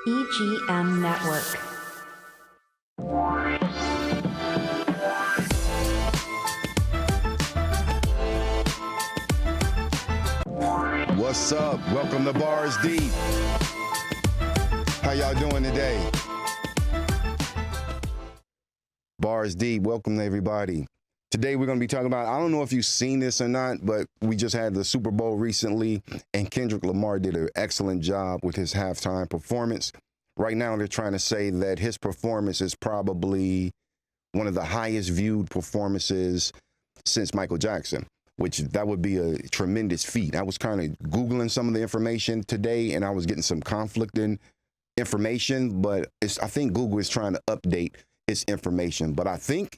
EGM Network. What's up? Welcome to Bars Deep. How y'all doing today? Bars Deep, welcome to everybody. Today we're going to be talking about, I don't know if you've seen this or not, but we just had the Super Bowl recently, and Kendrick Lamar did an excellent job with his halftime performance. Right now they're trying to say that his performance is probably one of the highest viewed performances since Michael Jackson, which that would be a tremendous feat. I was kind of Googling some of the information today, and I was getting some conflicting information, but I think Google is trying to update its information. But I think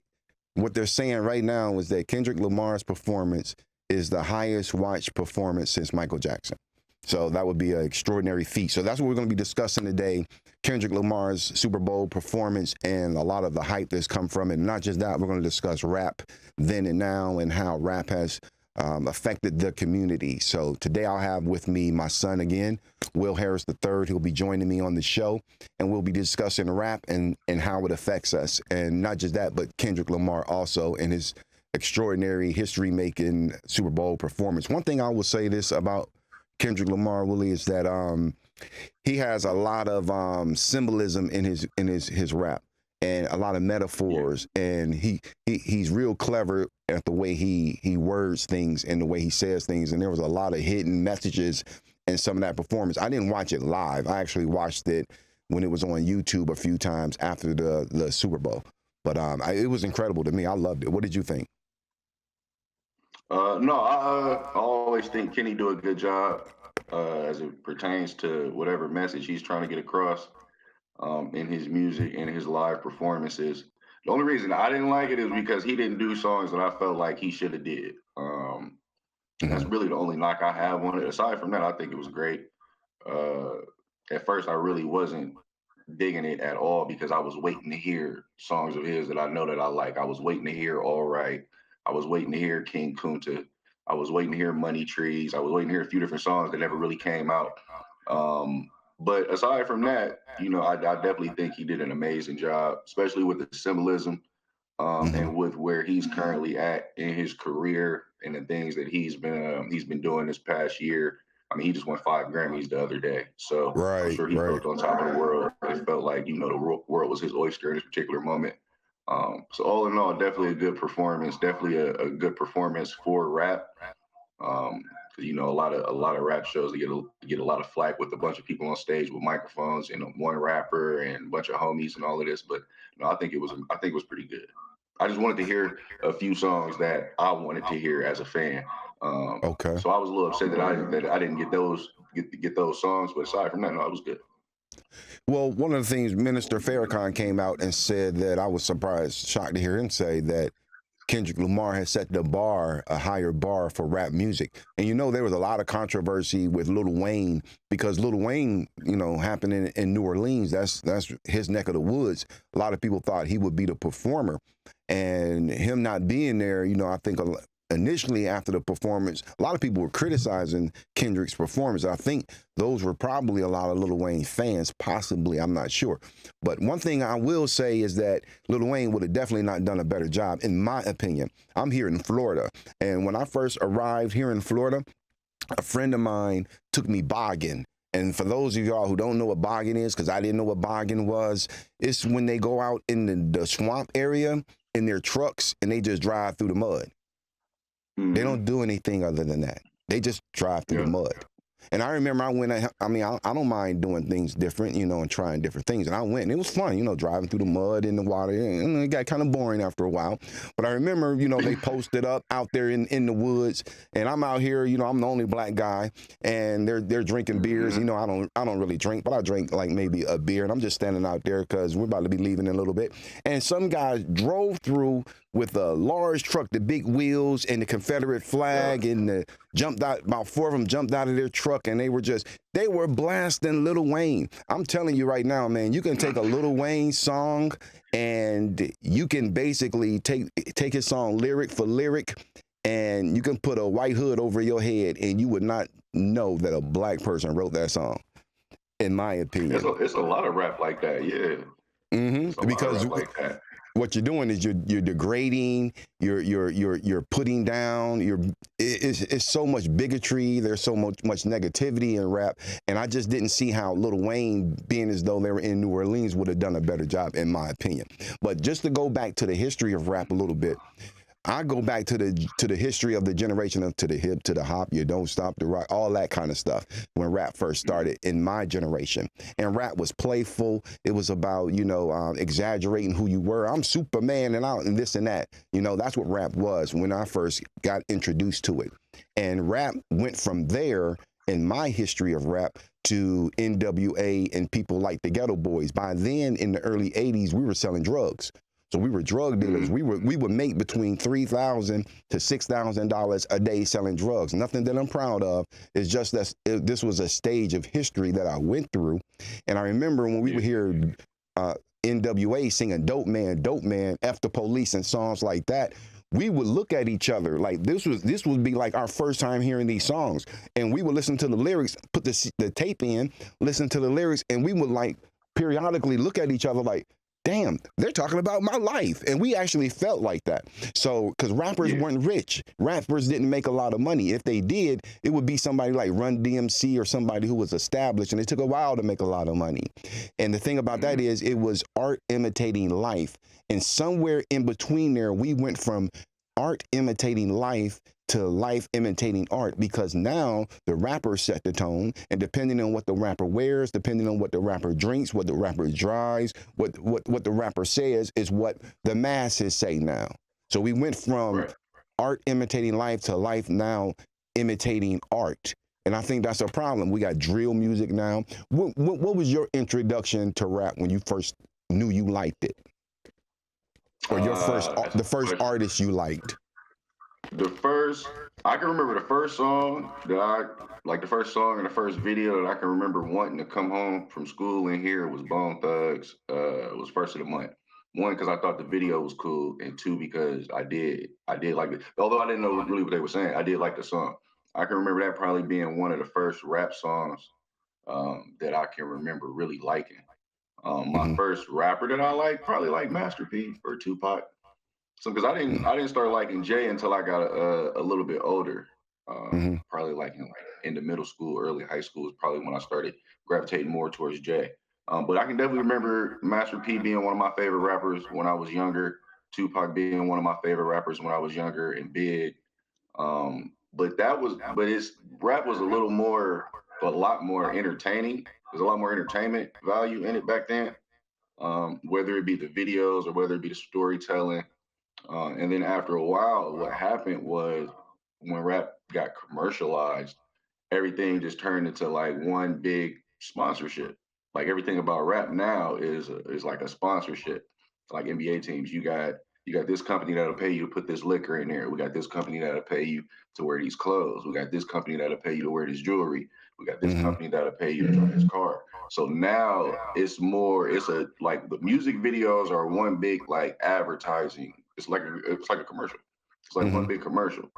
what they're saying right now is that Kendrick Lamar's performance is the highest watched performance since Michael Jackson. So that would be an extraordinary feat. So that's what we're going to be discussing today, Kendrick Lamar's Super Bowl performance and a lot of the hype that's come from it. And not just that, we're going to discuss rap then and now and how rap has affected the community. So today I'll have with me my son again, Will Harris III. He'll be joining me on the show, and we'll be discussing rap and how it affects us. And not just that, but Kendrick Lamar also and his extraordinary history-making Super Bowl performance. One thing I will say this about Kendrick Lamar, Willie, is that he has a lot of symbolism in his rap and a lot of metaphors, and he's real clever at the way he words things and the way he says things. And there was a lot of hidden messages in some of that performance. I didn't watch it live. I actually watched it when it was on YouTube a few times after the Super Bowl. But it was incredible to me. I loved it. What did you think? No, I always think Kenny do a good job as it pertains to whatever message he's trying to get across in his music and his live performances. The only reason I didn't like it is because he didn't do songs that I felt like he should have did. That's really the only knock I have on it. Aside from that, I think it was great. At first, I really wasn't digging it at all because I was waiting to hear songs of his that I know that I like. I was waiting to hear All Right. I was waiting to hear King Kunta. I was waiting to hear Money Trees. I was waiting to hear a few different songs that never really came out. But aside from that, I definitely think he did an amazing job, especially with the symbolism and with where he's currently at in his career and the things that he's been doing this past year. I mean, he just won 5 Grammys the other day, so I'm sure he felt on top of the world. It felt like the world was his oyster in this particular moment. So all in all, definitely a good performance. Definitely a good performance for rap. Because a lot of rap shows get a lot of flack with a bunch of people on stage with microphones and one rapper and a bunch of homies and all of this. But I think it was pretty good. I just wanted to hear a few songs that I wanted to hear as a fan. Okay. So I was a little upset that I didn't get those songs. But aside from that, no, it was good. Well, one of the things Minister Farrakhan came out and said that I was shocked to hear him say that Kendrick Lamar has set a higher bar for rap music. And there was a lot of controversy with Lil Wayne because Lil Wayne, happened in New Orleans. That's his neck of the woods. A lot of people thought he would be the performer, and him not being there, I think initially after the performance, a lot of people were criticizing Kendrick's performance. I think those were probably a lot of Lil Wayne fans, possibly, I'm not sure. But one thing I will say is that Lil Wayne would have definitely not done a better job, in my opinion. I'm here in Florida, and when I first arrived here in Florida, a friend of mine took me bogging. And for those of y'all who don't know what bogging is, because I didn't know what bogging was, it's when they go out in the swamp area in their trucks and they just drive through the mud. They don't do anything other than that. They just drive through the mud. And I remember I don't mind doing things different, and trying different things. And I went, and it was fun, driving through the mud in the water. And it got kind of boring after a while. But I remember, they posted up out there in the woods, and I'm out here, I'm the only black guy, and they're drinking beers. I don't really drink, but I drink like maybe a beer, and I'm just standing out there because we're about to be leaving in a little bit. And some guys drove through with a large truck, the big wheels and the Confederate flag, and jumped out. About 4 of them jumped out of their truck, and they were blasting Lil Wayne. I'm telling you right now, man, you can take a Lil Wayne song and you can basically take his song lyric for lyric, and you can put a white hood over your head, and you would not know that a black person wrote that song. in my opinion. It's a lot of rap like that, yeah. It's a lot of Because rap like that. what you're doing is you're degrading, you're putting down, it's so much bigotry, there's so much negativity in rap, and I just didn't see how Lil Wayne, being as though they were in New Orleans, would have done a better job, in my opinion. But just to go back to the history of rap a little bit, I go back to the history of the generation of to the hip, to the hop, you don't stop the rock, all that kind of stuff when rap first started in my generation. And rap was playful. It was about, exaggerating who you were. I'm Superman and this and that. That's what rap was when I first got introduced to it. And rap went from there in my history of rap to NWA and people like the Ghetto Boys. By then, in the early 80s, we were selling drugs. So we were drug dealers. We would make between $3,000 to $6,000 a day selling drugs. Nothing that I'm proud of. It's just that this was a stage of history that I went through. And I remember when we would hear NWA singing dope man, F the police, and songs like that, we would look at each other like this would be like our first time hearing these songs. And we would listen to the lyrics, put the tape in, listen to the lyrics, and we would like periodically look at each other like, damn, they're talking about my life. And we actually felt like that. So, because rappers weren't rich. Rappers didn't make a lot of money. If they did, it would be somebody like Run DMC or somebody who was established, and it took a while to make a lot of money. And the thing about that is it was art imitating life. And somewhere in between there, we went from art imitating life to life imitating art, because now the rapper set the tone, and depending on what the rapper wears, depending on what the rapper drinks, what the rapper drives, what the rapper says is what the masses say now. So we went from art imitating life to life now imitating art. And I think that's a problem. We got drill music now. What was your introduction to rap when you first knew you liked it? Or your the first artist you liked? I can remember the first song the first song and the first video that I can remember wanting to come home from school and hear was Bone Thugs. It was First of the Month. One, because I thought the video was cool, and two, because I did like it. Although I didn't know really what they were saying, I did like the song. I can remember that probably being one of the first rap songs that I can remember really liking. My first rapper that I liked, probably like Master P or Tupac. So, because I didn't start liking Jay until I got a little bit older. Probably like in the middle school, early high school is probably when I started gravitating more towards Jay. But I can definitely remember Master P being one of my favorite rappers when I was younger. Tupac being one of my favorite rappers when I was younger, and Big. But his rap was a lot more entertaining. There's a lot more entertainment value in it back then. Whether it be the videos or whether it be the storytelling. And then after a while, what happened was when rap got commercialized, everything just turned into like one big sponsorship. Like everything about rap now is like a sponsorship. Like NBA teams, you got this company that'll pay you to put this liquor in there. We got this company that'll pay you to wear these clothes. We got this company that'll pay you to wear this jewelry. We got this company that'll pay you to drive this car. So now like the music videos are one big like advertising. It's like a commercial. It's like one big commercial.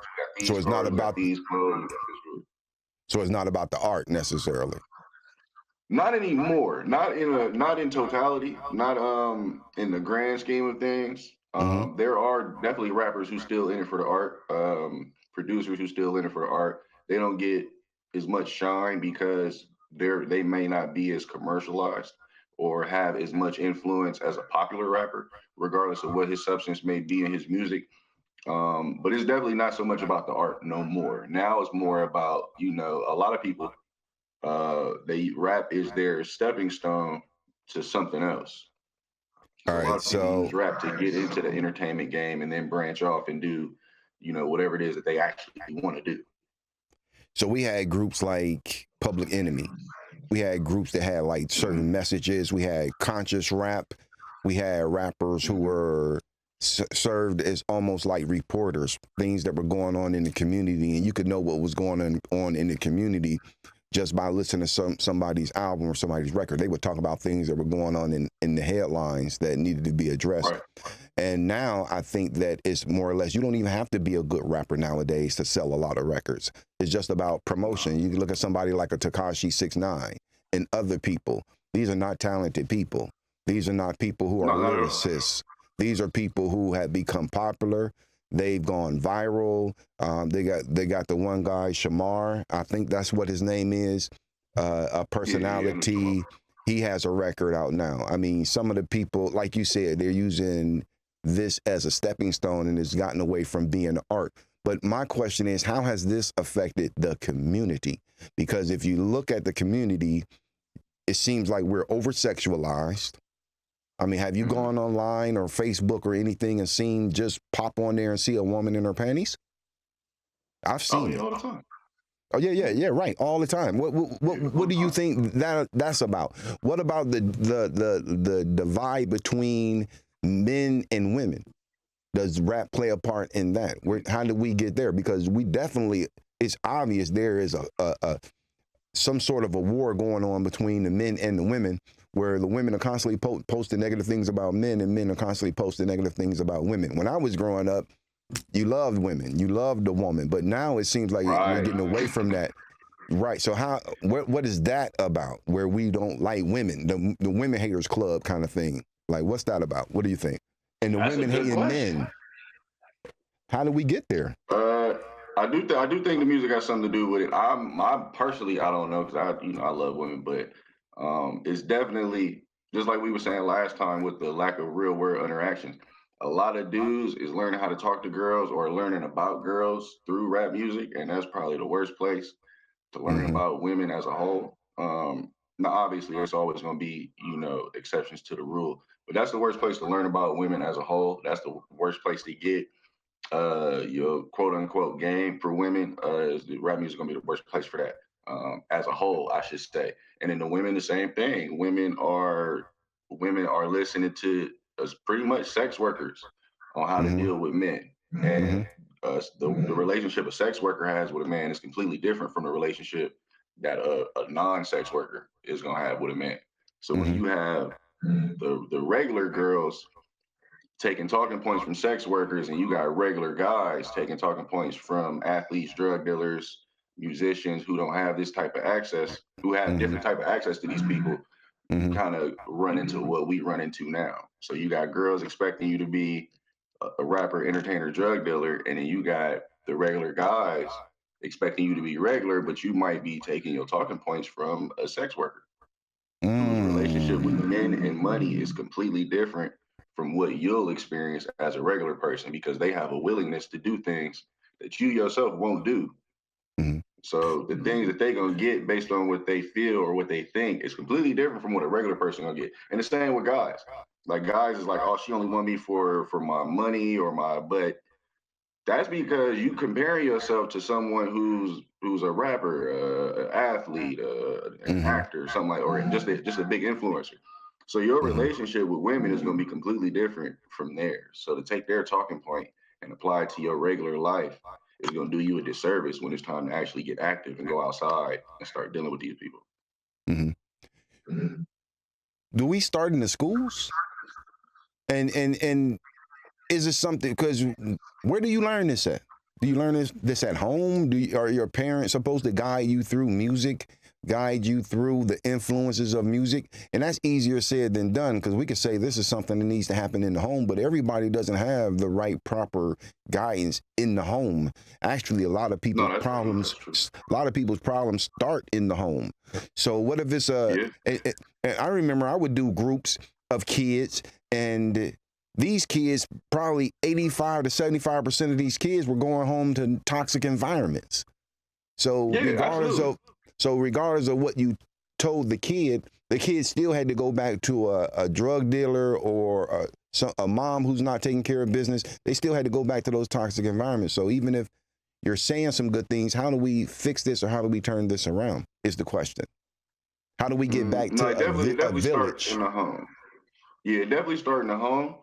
So it's not about these clothes. So it's not about the art necessarily. Not anymore. Not in totality. Not in the grand scheme of things. There are definitely rappers who still in it for the art. Producers who still in it for the art. They don't get as much shine because they may not be as commercialized or have as much influence as a popular rapper, regardless of what his substance may be in his music. But it's definitely not so much about the art no more. Now it's more about, a lot of people, rap is their stepping stone to something else. All right, so use rap to get into the entertainment game and then branch off and do, whatever it is that they actually want to do. So we had groups like Public Enemy. We had groups that had like certain messages. We had conscious rap. We had rappers who were served as almost like reporters, things that were going on in the community, and you could know what was going on in the community just by listening to somebody's album or somebody's record. They would talk about things that were going on in the headlines that needed to be addressed. Right. And now I think that it's more or less, you don't even have to be a good rapper nowadays to sell a lot of records. It's just about promotion. You can look at somebody like a Tekashi 6ix9ine, in other people. These are not talented people. These are not people who are No, not at all. lyricists. These are people who have become popular. They've gone viral. They got the one guy, Shamar. I think that's what his name is. A personality. He has a record out now. I mean, some of the people, like you said, they're using this as a stepping stone, and it's gotten away from being art. But my question is, how has this affected the community? Because if you look at the community, it seems like we're over-sexualized. I mean, have you gone online or Facebook or anything and seen, just pop on there and see a woman in her panties? I've seen it all the time. Oh yeah, right, all the time. What do you think that's about? What about the divide between men and women? Does rap play a part in that? How did we get there? Because we definitely, it's obvious there is a some sort of a war going on between the men and the women, where the women are constantly posting negative things about men, and men are constantly posting negative things about women. When I was growing up, you loved women, you loved the woman, but now it seems like we're getting away from that. Right. So what is that about, where we don't like women, the women haters club kind of thing? Like, what's that about? What do you think? And the women hating men. How do we get there? I do think the music has something to do with it. I personally, I don't know, because I love women, but it's definitely, just like we were saying last time with the lack of real world interactions. A lot of dudes is learning how to talk to girls or learning about girls through rap music, and that's probably the worst place to learn about women as a whole. Now, obviously, there's always going to be, exceptions to the rule, but that's the worst place to learn about women as a whole. That's the worst place to get your quote unquote game for women. Is the rap music going to be the worst place for that, as a whole, I should say. And then the women, the same thing. Women are listening to us, pretty much sex workers, on how to deal with men. And the relationship a sex worker has with a man is completely different from the relationship that a non-sex worker is going to have with a man. So when you have the regular girls taking talking points from sex workers, and you got regular guys taking talking points from athletes, drug dealers, musicians who don't have this type of access, who have different type of access to these people, you kind of run into what we run into now. So you got girls expecting you to be a rapper, entertainer, drug dealer, and then you got the regular guys expecting you to be regular, but you might be taking your talking points from a sex worker whose relationship with men and money is completely different from what you'll experience as a regular person, because they have a willingness to do things that you yourself won't do. So the things that they're going to get based on what they feel or what they think is completely different from what a regular person going to get. And the same with guys. Like, guys is like, oh, she only want me for my money or but that's because you comparing yourself to someone who's a rapper, an athlete, an actor, something like, or just a big influencer. So your relationship with women is going to be completely different from theirs. So to take their talking point and apply it to your regular life is going to do you a disservice when it's time to actually get active and go outside and start dealing with these people. Do we start in the schools? And is it something, because where do you learn this at? Do you learn this at home? Are your parents supposed to guide you through music, guide you through the influences of music? And that's easier said than done, because we could say this is something that needs to happen in the home, but everybody doesn't have the right proper guidance in the home. Actually, a lot of people's problems start in the home. So what if it's I remember I would do groups of kids, and these kids, probably 85 to 75% of these kids were going home to toxic environments. So regardless of what you told the kid still had to go back to a drug dealer or a mom who's not taking care of business. They still had to go back to those toxic environments. So even if you're saying some good things, how do we fix this, or how do we turn this around is the question. How do we get back to a village? Start in the home. Yeah, definitely start in the home.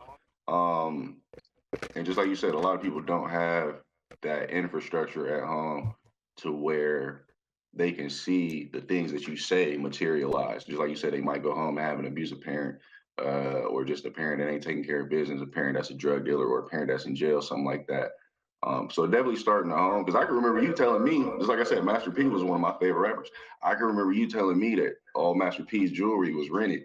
And just like you said, a lot of people don't have that infrastructure at home to where they can see the things that you say materialize. Just like you said, they might go home and have an abusive parent, or just a parent that ain't taking care of business, a parent that's a drug dealer, or a parent that's in jail, something like that. So definitely starting at home, because I can remember you telling me, just like I said, Master P was one of my favorite rappers. I can remember you telling me that, all Master P's jewelry was rented,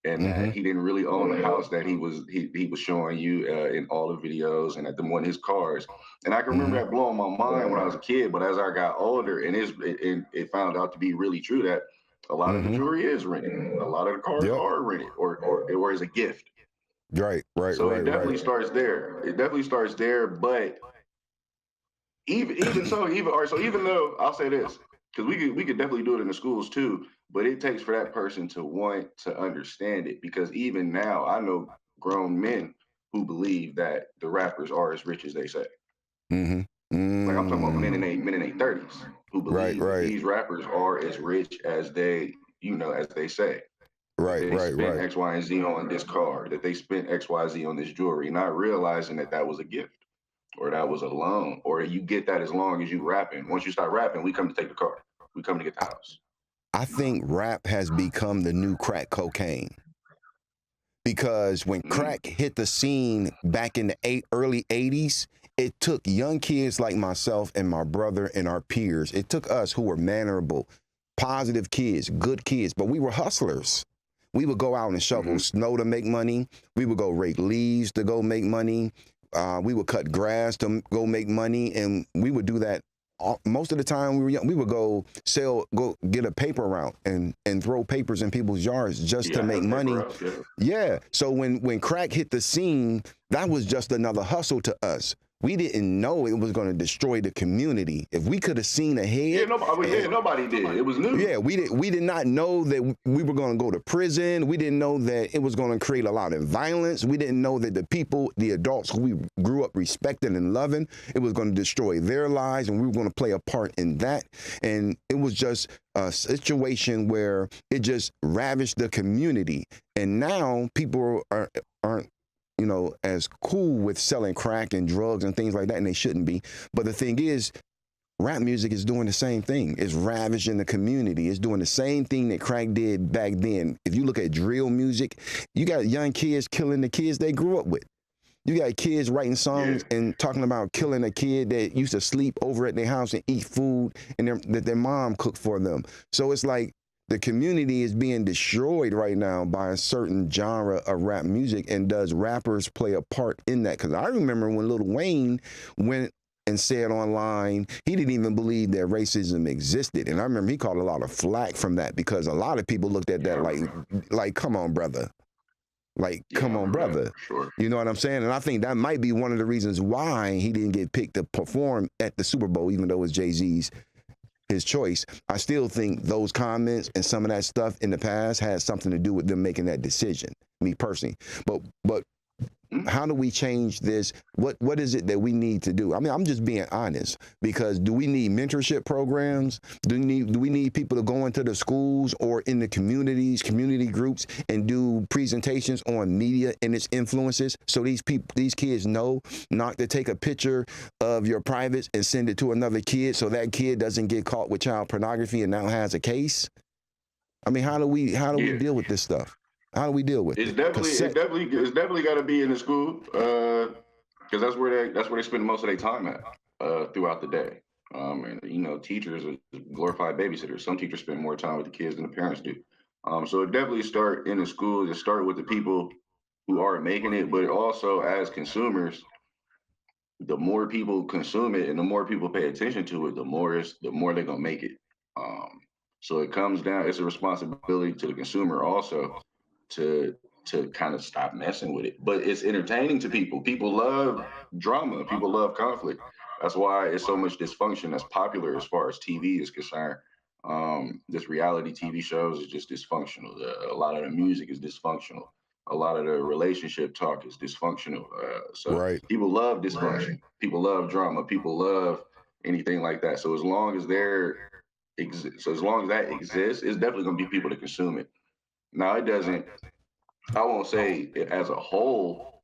and that Mm-hmm. he didn't really own the house that he was showing you in all the videos and at the one his cars. And I can remember Mm-hmm. that blowing my mind when I was a kid, but as I got older, and it found out to be really true that a lot of the Mm-hmm. jewelry is rented, a lot of the cars Yep. are rented, or is a gift. Right. Right. So it Right. Right. definitely starts there. It definitely starts there, but even so, even all right, so even though I'll say this, because we could definitely do it in the schools too, but it takes for that person to want to understand it. Because even now, I know grown men who believe that the rappers are as rich as they say. Mm-hmm. Like I'm talking about Mm. men in their 30s who Right. believe that Right. these rappers are as rich as as they say. That Right. they Right. spent Right. X, Y, and Z on this car, that they spent X, Y, Z on this jewelry, not realizing that that was a gift or that was a loan, or you get that as long as you rapping. Once you start rapping, we come to take the car. We come to get the I, house. I think rap has become the new crack cocaine. Because when Mm, crack hit the scene back in the early 80s, it took young kids like myself and my brother and our peers. It took us who were mannerable, positive kids, good kids, but we were hustlers. We would go out and shovel mm-hmm. snow to make money. We would go rake leaves to go make money. We would cut grass to go make money. And we would do that most of the time we were young. We would go get a paper route and throw papers in people's yards just to Yeah, I make had paper money. routes. Yeah. Yeah. So when crack hit the scene, that was just another hustle to us. We didn't know it was going to destroy the community. If we could have seen Yeah, ahead, nobody did. It was new. yeah, we did not know that we were going to go to prison. We didn't know that it was going to create a lot of violence. We didn't know that the people, the adults who we grew up respecting and loving, it was going to destroy their lives, and we were going to play a part in that. And it was just a situation where it just ravished the community. And now people aren't as cool with selling crack and drugs and things like that, and they shouldn't be. But the thing is, rap music is doing the same thing. It's ravaging the community. It's doing the same thing that crack did back then. If you look at drill music, you got young kids killing the kids they grew up with. You got kids writing Yeah. songs and talking about killing a kid that used to sleep over at their house and eat food and that their mom cooked for them. So it's like the community is being destroyed right now by a certain genre of rap music. And does rappers play a part in that? Because I remember when Lil Wayne went and said online he didn't even believe that racism existed, and I remember he caught a lot of flack from that because a lot of people looked at Yeah, I that remember. like come on brother, like Yeah, I come on remember that brother, for sure. you know what I'm saying? And I think that might be one of the reasons why he didn't get picked to perform at the Super Bowl, even though it was Jay-Z's his choice. I still think those comments and some of that stuff in the past had something to do with them making that decision, me personally. But Mm. how do we change this? What is it that we need to do? I mean, I'm just being honest, because do we need mentorship programs? Do we need people to go into the schools or in the communities, community groups, and do presentations on media and its influences, so these kids know not to take a picture of your privates and send it to another kid, so that kid doesn't get caught with child pornography and now has a case? I mean, how do we Yeah. deal with this stuff? How do we deal with It's it? definitely Cassette. it's definitely got to be in the school because that's where they spend most of their time at throughout the day. And teachers are glorified babysitters. Some teachers spend more time with the kids than the parents do. So it definitely start in the schools. It start with the people who are making it, but also as consumers, the more people consume it and the more people pay attention to it, the more they're gonna make it. Um, so it comes down. It's a responsibility to the consumer also to kind of stop messing with it. But it's entertaining to people. People love drama. People love conflict. That's why it's so much dysfunction that's popular as far as TV is concerned. This reality TV shows is just dysfunctional. A lot of the music is dysfunctional. A lot of the relationship talk is dysfunctional. So Right. people love dysfunction. People love drama. People love anything like that. So as long as so as long as that exists, it's definitely going to be people to consume it. Now it doesn't. I won't say it as a whole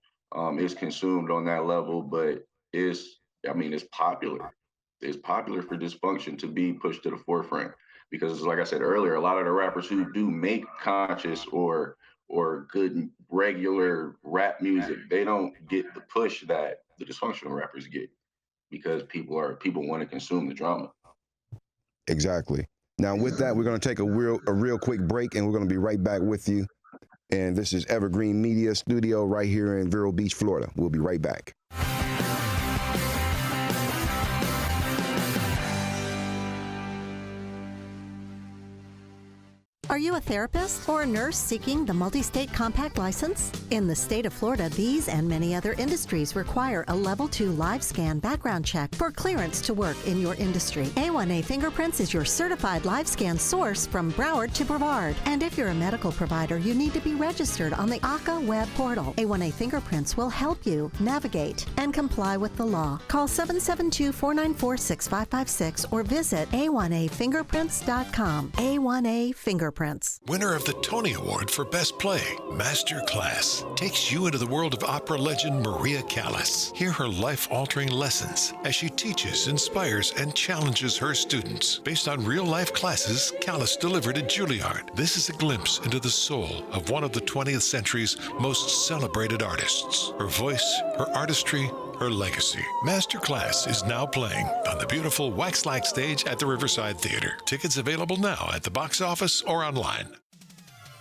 is consumed on that level, but it's. I mean, it's popular. It's popular for dysfunction to be pushed to the forefront because, like I said earlier, a lot of the rappers who do make conscious or good regular rap music, they don't get the push that the dysfunctional rappers get because people want to consume the drama. Exactly. Now, with that, we're going to take a real quick break, and we're going to be right back with you. And this is Evergreen Media Studio right here in Vero Beach, Florida. We'll be right back. Are you a therapist or a nurse seeking the multi-state compact license? In the state of Florida, these and many other industries require a Level 2 live scan background check for clearance to work in your industry. A1A Fingerprints is your certified live scan source from Broward to Brevard. And if you're a medical provider, you need to be registered on the ACA web portal. A1A Fingerprints will help you navigate and comply with the law. Call 772-494-6556 or visit a1afingerprints.com. A1A Fingerprints. Winner of the Tony Award for Best Play, Master Class, takes you into the world of opera legend Maria Callas. Hear her life-altering lessons as she teaches, inspires, and challenges her students. Based on real-life classes Callas delivered at Juilliard, this is a glimpse into the soul of one of the 20th century's most celebrated artists. Her voice, her artistry, her legacy. Masterclass is now playing on the beautiful Waxlack stage at the Riverside Theater. Tickets available now at the box office or online.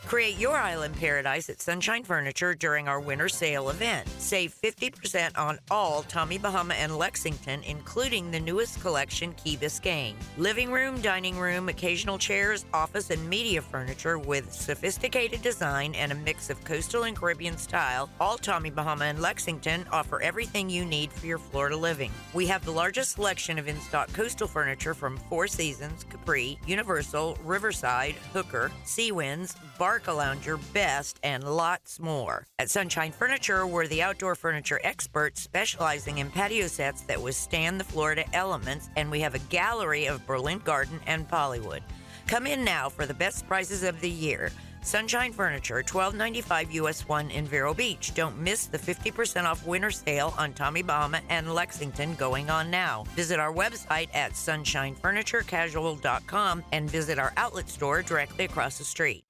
Create your island paradise at Sunshine Furniture during our winter sale event. Save 50% on all Tommy Bahama and Lexington, including the newest collection, Key Biscayne. Living room, dining room, occasional chairs, office, and media furniture with sophisticated design and a mix of coastal and Caribbean style. All Tommy Bahama and Lexington offer everything you need for your Florida living. We have the largest selection of in-stock coastal furniture from Four Seasons, Capri, Universal, Riverside, Hooker, Seawinds, Barca Lounger, Best, and lots more. At Sunshine Furniture, we're the outdoor furniture experts specializing in patio sets that withstand the Florida elements, and we have a gallery of Berlin Garden and Pollywood. Come in now for the best prices of the year. Sunshine Furniture, $12.95 US 1 in Vero Beach. Don't miss the 50% off winter sale on Tommy Bahama and Lexington going on now. Visit our website at sunshinefurniturecasual.com and visit our outlet store directly across the street.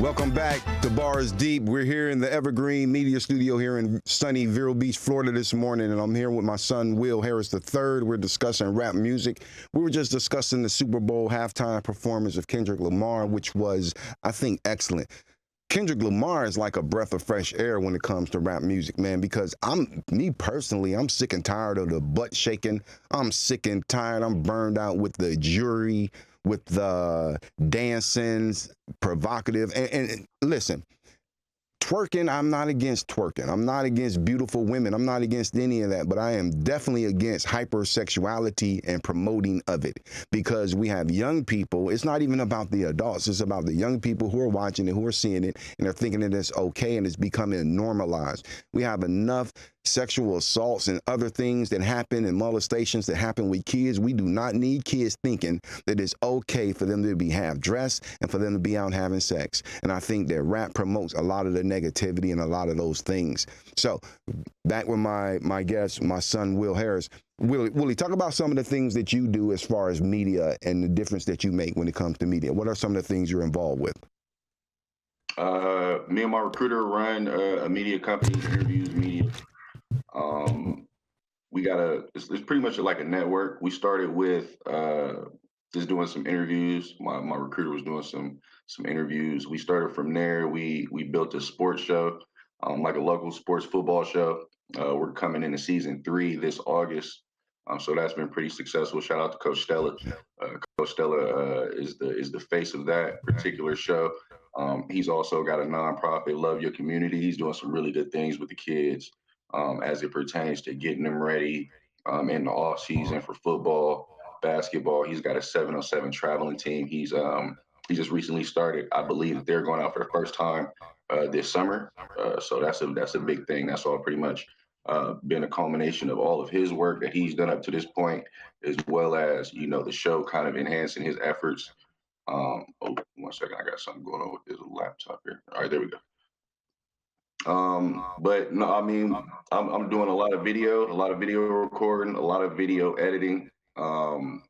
Welcome back to Bars Deep. We're here in the Evergreen Media Studio here in sunny Vero Beach, Florida this morning, and I'm here with my son, Will Harris III. We're discussing rap music. We were just discussing the Super Bowl halftime performance of Kendrick Lamar, which was, I think, excellent. Kendrick Lamar is like a breath of fresh air when it comes to rap music, man, because I'm sick and tired of the butt shaking. I'm sick and tired. I'm burned out with the jury, with the dancings, provocative. And listen, twerking, I'm not against twerking. I'm not against beautiful women. I'm not against any of that, but I am definitely against hypersexuality and promoting of it, because we have young people. It's not even about the adults. It's about the young people who are watching it, who are seeing it, and they're thinking that it's okay and it's becoming normalized. We have enough sexual assaults and other things that happen and molestations that happen with kids. We do not need kids thinking that it's okay for them to be half dressed and for them to be out having sex. And I think that rap promotes a lot of the negativity and a lot of those things. So back with my guest, my son, Will Harris. Willie, talk about some of the things that you do as far as media and the difference that you make when it comes to media. What are some of the things you're involved with? Me and my recruiter run a media company, interviews media. It's pretty much like a network. We started with just doing some interviews. My recruiter was doing some interviews. We started from there. We built a sports show, like a local sports football show. We're coming into season 3 this August. So that's been pretty successful. Shout out to Coach Stella. Coach Stella is the face of that particular show. He's also got a nonprofit, Love Your Community. He's doing some really good things with the kids as it pertains to getting them ready in the off season for football, basketball. He's got a 7-on-7 traveling team. He just recently started. I believe that they're going out for the first time this summer. So that's a big thing. That's all pretty much been a culmination of all of his work that he's done up to this point, as well as, the show kind of enhancing his efforts. Oh, 1 second. I got something going on with this laptop here. All right, there we go. But no, I mean, I'm doing a lot of video recording, a lot of video editing. I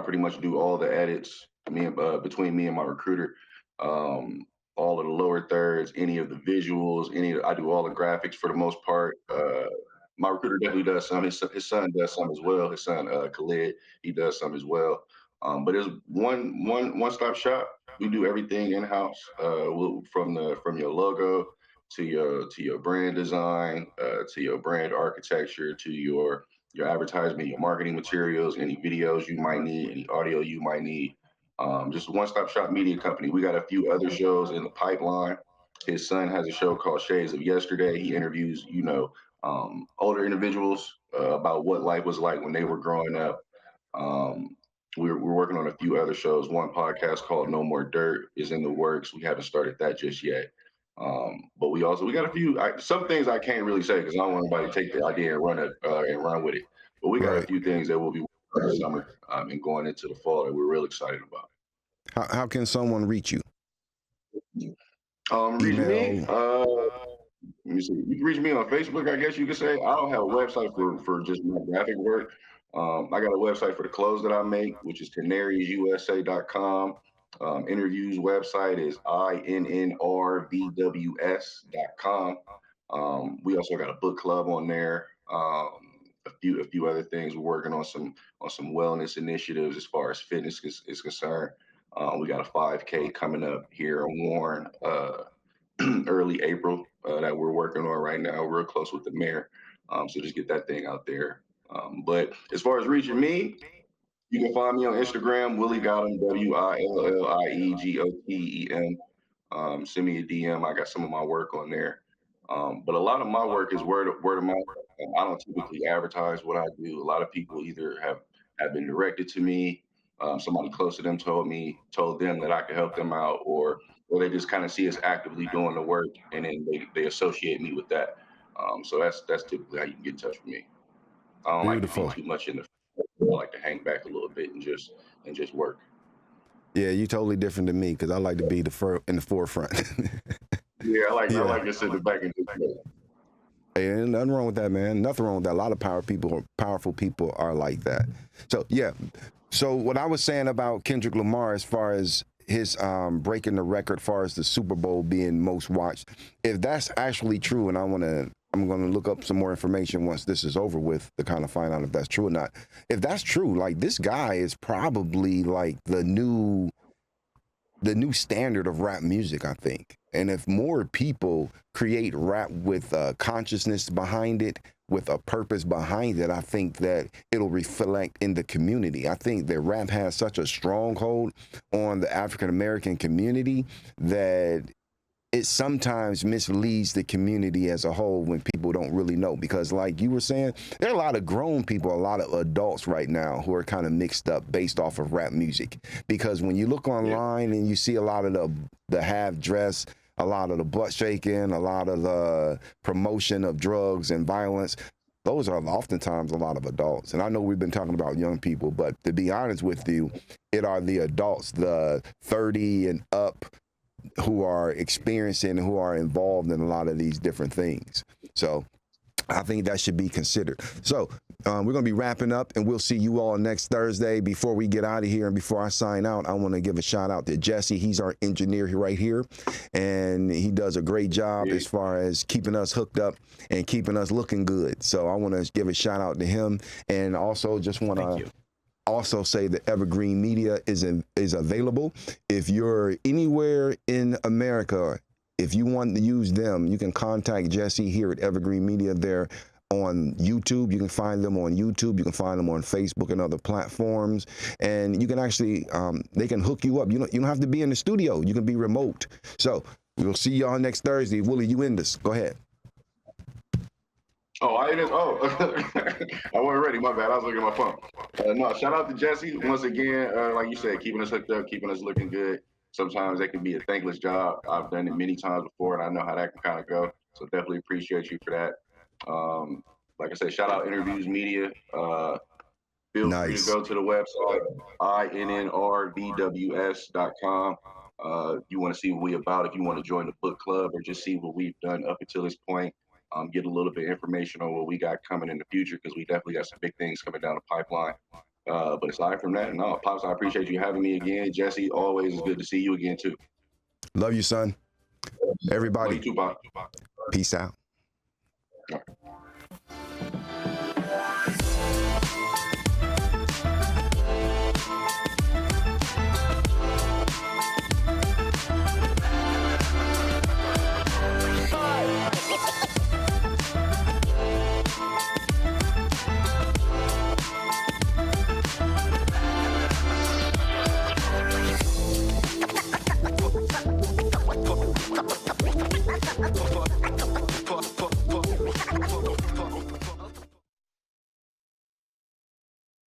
pretty much do all the edits between me and my recruiter. All of the lower thirds, any of the visuals, I do all the graphics for the most part. My recruiter definitely does some. His son does some as well. His son Khalid, he does some as well. But it's one stop shop. We do everything in house, from your logo to your brand design, to your brand architecture, to your advertisement, your marketing materials, any videos you might need, any audio you might need. Just a one-stop shop media company. We got a few other shows in the pipeline. His son has a show called Shades of Yesterday. He interviews, older individuals about what life was like when they were growing up. Um, we're working on a few other shows. One podcast called No More Dirt is in the works. We haven't started that just yet. But we got a few. Some things I can't really say because I don't want anybody to take the idea and run with it. But we got a Right. few things that will be working this summer and going into the fall that we're real excited about. How can someone reach you? Reach me. Email. Let me see. You can reach me on Facebook, I guess you could say. I don't have a website for just my graphic work. I got a website for the clothes that I make, which is canariusa.com. Interviews website is innrvws.com. We also got a book club on there. A few other things. We're working on some wellness initiatives as far as fitness is concerned. We got a 5K coming up here in Warren early April that we're working on right now, real close with the mayor. So just get that thing out there. But as far as reaching me, you can find me on Instagram, Willie Gotham, WILLIEGOTEM. Send me a DM. I got some of my work on there. But a lot of my work is word of mouth. I don't typically advertise what I do. A lot of people either have been directed to me, somebody close to them told them that I could help them out, or they just kind of see us actively doing the work, and then they associate me with that. So that's typically how you can get in touch with me. I don't like to Beautiful. be too much in the. I like to hang back a little bit and just work. Yeah, you totally different than me because I like to be in the forefront. Yeah, I like to sit in the back and just work. And nothing wrong with that, man. Nothing wrong with that. A lot of powerful people are like that. So yeah. So what I was saying about Kendrick Lamar, as far as his breaking the record, as far as the Super Bowl being most watched, if that's actually true, and I'm gonna look up some more information once this is over with to kind of find out if that's true or not. If that's true, like this guy is probably like the new standard of rap music, I think. And if more people create rap with consciousness behind it, with a purpose behind it, I think that it'll reflect in the community. I think that rap has such a stronghold on the African American community that it sometimes misleads the community as a whole when people don't really know. Because like you were saying, there are a lot of grown people, a lot of adults right now who are kind of mixed up based off of rap music. Because when you look online and you see a lot of the half dress, a lot of the butt shaking, a lot of the promotion of drugs and violence, those are oftentimes a lot of adults. And I know we've been talking about young people, but to be honest with you, it are the adults, the 30 and up, who are experiencing, who are involved in a lot of these different things. So I think that should be considered. So we're going to be wrapping up, and we'll see you all next Thursday. Before we get out of here and before I sign out, I want to give a shout out to Jesse. He's our engineer right here, and he does a great job as far as keeping us hooked up and keeping us looking good. So I want to give a shout out to him, and also just want to also say that Evergreen Media is available. If you're anywhere in America, if you want to use them, you can contact Jesse here at Evergreen Media. They're on YouTube. You can find them on YouTube. You can find them on Facebook and other platforms. And you can actually, they can hook you up. You don't have to be in the studio. You can be remote. So we'll see y'all next Thursday. Willie, you in this. Go ahead. Oh, I wasn't ready. My bad. I was looking at my phone. No, shout out to Jesse once again. Like you said, keeping us hooked up, keeping us looking good. Sometimes that can be a thankless job. I've done it many times before, and I know how that can kind of go. So definitely appreciate you for that. Like I said, shout out Interviews Media. Feel free to go to the website, innrvws.com. You want to see what we about, if you want to join the book club or just see what we've done up until this point. Get a little bit of information on what we got coming in the future, because we definitely got some big things coming down the pipeline. But aside from that, no, Pops, I appreciate you having me again. Jesse, always is good to see you again, too. Love you, son. Everybody. Love you too, Pop. Peace out. All right.